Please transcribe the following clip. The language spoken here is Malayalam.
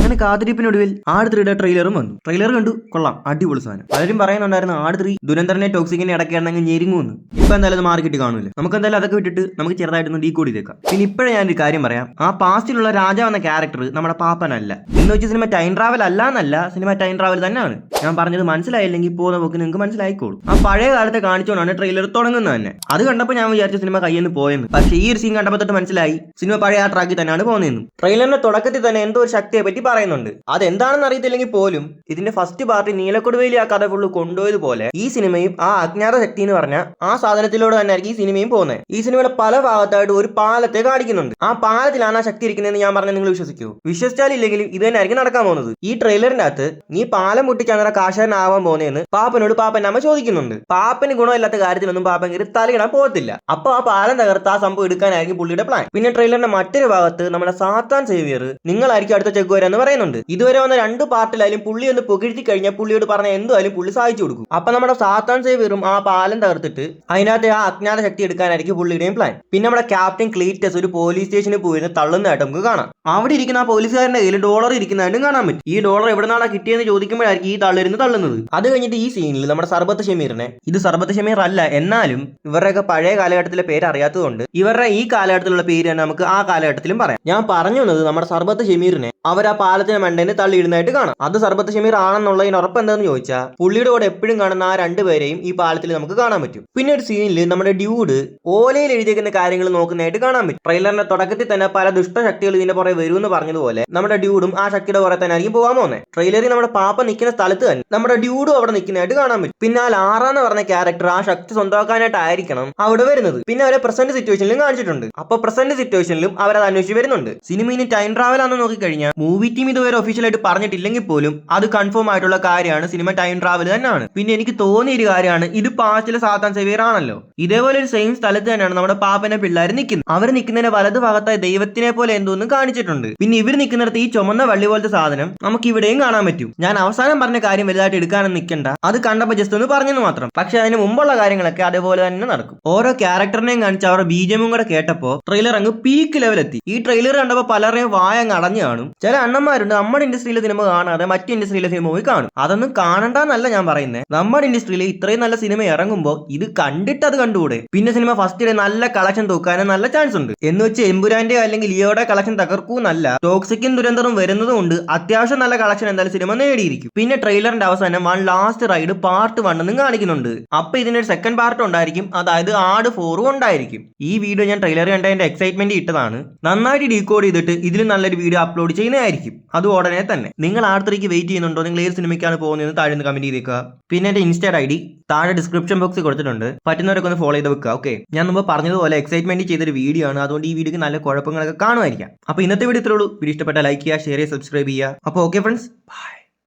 അങ്ങനെ കാത്തിരിപ്പിനൊടുവിൽ ആട് 3യുടെ ട്രെയിലറും വന്നു. ട്രെയിലർ കണ്ടു, കൊള്ളാം, അടിപൊളി സാധനം. പലരും പറയുന്നുണ്ടായിരുന്നു ആട് 3 ദുരന്തരനെ ടോക്സിക്കിനെ ഇടയ്ക്കിടന്നെങ്കിൽ ഞെരുങ്ങുമെന്ന്. ഇപ്പൊ എന്തായാലും അത് മാർക്കറ്റ് കാണൂല. നമുക്ക് എന്തായാലും അതൊക്കെ വിട്ടിട്ട് നമുക്ക് ചെറുതായിട്ടൊന്ന് ഡീകോഡ് ചെയ്തേക്കാം. പിന്നെ ഇപ്പോഴേ ഞാനൊരു കാര്യം പറയാം. ആ പാസ്റ്റിലുള്ള രാജാവ് എന്ന ക്യാരക്ടർ നമ്മുടെ പാപ്പനല്ല. എന്ന് വെച്ച് സിനിമ ടൈം ട്രാവൽ അല്ല എന്നല്ല, സിനിമ ടൈം ട്രാവൽ തന്നെയാണ്. ഞാൻ പറഞ്ഞത് മനസ്സിലായില്ലെങ്കിൽ പോകുന്ന പോക്ക് നിങ്ങൾക്ക് മനസ്സിലായിക്കോളൂ. ആ പഴയ കാലത്തെ കാണിച്ചുകൊണ്ടാണ് ട്രെയിലർ തുടങ്ങുന്നത് തന്നെ. അത് കണ്ടപ്പോൾ ഞാൻ വിചാരിച്ച സിനിമ കയ്യെന്ന് പോയെന്ന്. പക്ഷേ ഈ ഒരു സീൻ കണ്ടപ്പോൾ തൊട്ട് മനസ്സിലായി സിനിമ പഴയ ആ ട്രാക്കിൽ തന്നെയാണ് പോകുന്നതെന്നും. ട്രെയിലറിന്റെ തുടക്കത്തിൽ തന്നെ എന്തോ ഒരു ശക്തിയെ പറ്റി പറയുന്നുണ്ട്. അതെന്താണെന്ന് അറിയത്തില്ലെങ്കിൽ പോലും ഇതിന്റെ ഫസ്റ്റ് പാർട്ടി നീലക്കൊടുവേലി ആ കഥ ഫുള്ള് കൊണ്ടുപോയതുപോലെ ഈ സിനിമയും ആ അജ്ഞാത ശക്തി എന്ന് പറഞ്ഞ ആ സാധനത്തിലൂടെ തന്നെ ആയിരിക്കും ഈ സിനിമയും പോകുന്നത്. ഈ സിനിമയുടെ പല ഭാഗത്തായിട്ട് ഒരു പാലത്തെ കാണിക്കുന്നുണ്ട്. ആ പാലത്തിലാണ് ആ ശക്തി ഇരിക്കുന്നതെന്ന് ഞാൻ പറഞ്ഞാൽ നിങ്ങൾ വിശ്വസിക്കൂ? വിശ്വസിച്ചാലില്ലെങ്കിലും ഇത് തന്നെ ആയിരിക്കും നടക്കാൻ പോകുന്നത്. ഈ ട്രെയിലറിന്റെ അകത്ത് നീ പാലം പൊട്ടിച്ച് അങ്ങനെ കാശാരനാവാൻ പോകുന്നതെന്ന് പാപ്പനോട് പാപ്പന്റെ അമ്മ ചോദിക്കുന്നുണ്ട്. പാപ്പന് ഗുണമില്ലാത്ത കാര്യത്തിലൊന്നും പാപ്പൻ കയറി തലയിടാൻ പോകത്തില്ല. അപ്പൊ ആ പാലം തകർത്ത് ആ സംഭവം എടുക്കാനായിരിക്കും പുള്ളിയുടെ പ്ലാൻ. പിന്നെ ട്രെയിലറിന്റെ മറ്റൊരു ഭാഗത്ത് നമ്മുടെ സാത്താൻ സേവിയർ നിങ്ങളായിരിക്കും അടുത്ത ചെക്ക് വരാന്ന് പറയുന്നുണ്ട്. ഇതുവരെ വന്ന 2 പാർട്ടിലായാലും പുള്ളി ഒന്ന് പുകഴ്ത്തി കഴിഞ്ഞാൽ പുള്ളിയോട് പറഞ്ഞ എന്തായാലും പുള്ളി സഹായിച്ചു കൊടുക്കും. അപ്പൊ നമ്മുടെ സാത്താൻ സേവിയറും ആ പാലം തകർത്തിട്ട് അതിനകത്ത് ആ അജ്ഞാത ശക്തി എടുക്കാനായിരിക്കും പുള്ളിയുടെയും പ്ലാൻ. പിന്നെ നമ്മുടെ ക്യാപ്റ്റൻ ക്ലീറ്റസ് ഒരു പോലീസ് സ്റ്റേഷനിൽ പോയിരുന്ന് തള്ളുന്നതായിട്ട് നമുക്ക് കാണാം. അവിടെ ഇരിക്കുന്ന ആ പോലീസുകാരന്റെ കയ്യിൽ ഡോളർ ഇരിക്കുന്നതായിട്ടും കാണാൻ പറ്റും. ഈ ഡോളർ എവിടെ നിന്നാണ് കിട്ടിയെന്ന് ചോദിക്കുമ്പോഴായിരിക്കും ഈ തള്ളിരുന്ന് തള്ളുന്നത്. അത് കഴിഞ്ഞിട്ട് ഈ സീനിൽ നമ്മുടെ സർബത്ത് ഷമീറിനെ, ഇത് സർബത്ത് ഷമീർ അല്ല എന്നാലും ഇവരുടെയൊക്കെ പഴയ കാലഘട്ടത്തിലെ പേര് അറിയാത്തതുകൊണ്ട് ഇവരുടെ ഈ കാലഘട്ടത്തിലുള്ള പേര് തന്നെ നമുക്ക് ആ കാലഘട്ടത്തിലും പറയാം. ഞാൻ പറഞ്ഞു വന്നത് നമ്മുടെ സർബത്ത് ഷമീറിനെ അവർ ആ പാലത്തിന് മണ്ടേന്ന് തള്ളിയിടുന്നതായിട്ട് കാണാം. അത് സർബത്ത് ഷമീർ ആണെന്നുള്ളതിന് ഉറപ്പ് എന്താന്ന് ചോദിച്ചാൽ പുള്ളിയുടെ കൂടെ എപ്പോഴും കാണുന്ന ആ 2 പേരെയും ഈ പാലത്തിൽ നമുക്ക് കാണാൻ പറ്റും. പിന്നെ ഒരു സീനിൽ നമ്മുടെ ഡ്യൂഡ് ഓലയിൽ എഴുതിയേക്കുന്ന കാര്യങ്ങൾ നോക്കുന്നതായിട്ട് കാണാൻ പറ്റും. ട്രെയിലറിന്റെ തുടക്കത്തിൽ തന്നെ പല ദുഷ്ടശക്തികൾ ഇതിന്റെ പുറകെ വരുമെന്ന് പറഞ്ഞതുപോലെ നമ്മുടെ ഡ്യൂഡും ആ ശക്തിയുടെ പുറകെ തന്നെ ആയിരിക്കും പോകാൻ പോകുന്നത്. ട്രെയിലറിൽ നമ്മുടെ പാപ്പ നിൽക്കുന്ന സ്ഥലത്ത് തന്നെ നമ്മുടെ ഡ്യൂഡും അവിടെ നിൽക്കുന്നതായിട്ട് കാണാൻ പറ്റും. പിന്നെ ആ ലാറ എന്ന് പറഞ്ഞ ക്യാരക്ടർ ആ ശക്തി സ്വന്തമാക്കാനായിട്ടായിരിക്കണം അവിടെ വരുന്നത്. പിന്നെ അവരെ പ്രസന്റ് സിറ്റുവേഷനിലും കാണിച്ചിട്ടുണ്ട്. അപ്പൊ പ്രസന്റ് സിറ്റുവേഷനിലും അവരത് അന്വേഷിച്ച് വരുന്നുണ്ട്. സിനിമ ഇനി ടൈം ട്രാവൽ ആണെന്ന് നോക്കിക്കഴിഞ്ഞാൽ മൂവി ടീം ഇതുവരെ ഒഫീഷ്യലായിട്ട് പറഞ്ഞിട്ടില്ലെങ്കിൽ പോലും അത് കൺഫേം ആയിട്ടുള്ള കാര്യമാണ്, സിനിമ ടൈം ട്രാവൽ തന്നെയാണ്. പിന്നെ എനിക്ക് തോന്നിയ ഒരു കാര്യമാണ്, ഇത് പാസ്റ്റിലെ സാത്താൻ സേവിയർ ആണല്ലോ. ഇതേപോലെ ഒരു സെയിം സ്ഥലത്ത് തന്നെയാണ് നമ്മുടെ പാപ്പന്റെ പിള്ളേർ നിൽക്കുന്നത്. അവർ നിൽക്കുന്നതിന്റെ വലതു ഭാഗത്തായി ദൈവത്തിനെ പോലെ എന്തോന്നും കാണിച്ചിട്ടുണ്ട്. പിന്നെ ഇവർ നിൽക്കുന്നിടത്ത് ഈ ചുമന്ന വള്ളി പോലത്തെ സാധനം നമുക്ക് ഇവിടെയും കാണാൻ പറ്റും. ഞാൻ അവസാനം പറഞ്ഞ കാര്യം വലുതായിട്ട് എടുക്കാനൊന്നും നിൽക്കണ്ട, അത് കണ്ടപ്പോൾ ജസ്റ്റ് ഒന്ന് പറഞ്ഞെന്ന് മാത്രം. പക്ഷെ അതിന് മുമ്പുള്ള കാര്യങ്ങളൊക്കെ അതേപോലെ തന്നെ നടക്കും. ഓരോ ക്യാരക്ടറിനെയും കാണിച്ച് അവരുടെ ബീജമും കൂടെ കേട്ടപ്പോൾ ട്രെയിലർ അങ്ങ് പീക്ക് ലെവലെത്തി. ഈ ട്രെയിലർ കണ്ടപ്പോൾ പലരെയും വായ അങ്ങ് അടഞ്ഞു കാണും. ചില അണ്ണന്മാരുണ്ട് നമ്മുടെ ഇൻഡസ്ട്രിയിലെ സിനിമ കാണാതെ മറ്റു ഇൻഡസ്ട്രിയിലെ സിനിമ പോയി കാണും. അതൊന്നും കാണണ്ടെന്നല്ല ഞാൻ പറയുന്നത്. നമ്മുടെ ഇൻഡസ്ട്രിയിൽ ഇത്രയും നല്ല സിനിമ ഇറങ്ങുമ്പോൾ ഇത് കണ്ടിട്ട് അത് കണ്ടുകൂടെ? പിന്നെ സിനിമ ഫസ്റ്റിലെ നല്ല കളക്ഷൻ തൂക്കാനും നല്ല ചാൻസ് ഉണ്ട്. എന്ന് വെച്ച് എമ്പുരാന്റെ അല്ലെങ്കിൽ ലിയോയുടെ കളക്ഷൻ തകർക്കൂന്നല്ല, ടോക്സിക്കും ദുരന്തറും വരുന്നതും കൊണ്ട് അത്യാവശ്യം നല്ല കളക്ഷൻ എന്തായാലും സിനിമ നേടിയിരിക്കും. പിന്നെ ട്രെയിലറിന്റെ അവസാനം വൺ ലാസ്റ്റ് റൈഡ് പാർട്ട് 1 എന്നും കാണിക്കുന്നുണ്ട്. അപ്പൊ ഇതിനൊരു സെക്കൻഡ് പാർട്ട് ഉണ്ടായിരിക്കും, അതായത് ആട് 4 ഉണ്ടായിരിക്കും. ഈ വീഡിയോ ഞാൻ ട്രെയിലർ കണ്ടതിന്റെ എക്സൈറ്റ്മെന്റ് ഇട്ടതാണ്. നന്നായിട്ട് ഡീകോഡ് ചെയ്തിട്ട് ഇതിലും നല്ലൊരു വീഡിയോ അപ്ലോഡ് ചെയ്യുന്നതായിരിക്കും, അത് ഉടനെ തന്നെ. നിങ്ങൾ ആട് 3ക്ക് വെയിറ്റ് ചെയ്യുന്നുണ്ടോ? നിങ്ങൾ ഏത് സിനിമയ്ക്കാണ് പോകുന്നത് താഴെ കമന്റ് ചെയ്തേക്കുക. പിന്നെ എന്റെ ഇൻസ്റ്റാ ID താഴെ ഡിസ്ക്രിപ്ഷൻ ബോക്സിൽ കൊടുത്തിട്ടുണ്ട്, പറ്റുന്നവരൊക്കെ ഒന്ന് ഫോളോ ചെയ്ത് വെക്കുക. ഓക്കെ, ഞാൻ മുമ്പ് പറഞ്ഞതുപോലെ എക്സൈറ്റ്മെന്റ് ചെയ്തൊരു വീഡിയോ ആണ്, അതുകൊണ്ട് ഈ വീഡിയോക്ക് നല്ല കുഴപ്പങ്ങളൊക്കെ കാണുമായിരിക്കാം. അപ്പോൾ ഇന്നത്തെ വീഡിയോ ഇത്രേ ഉള്ളൂ. വീഡിയോ ഇഷ്ടപ്പെട്ട ലൈക്ക് ചെയ്യുക, ഷെയർ ചെയ്യുക, സബ്സ്ക്രൈബ് ചെയ്യുക. അപ്പോൾ ഓക്കെ ഫ്രണ്ട്സ്, ബൈ.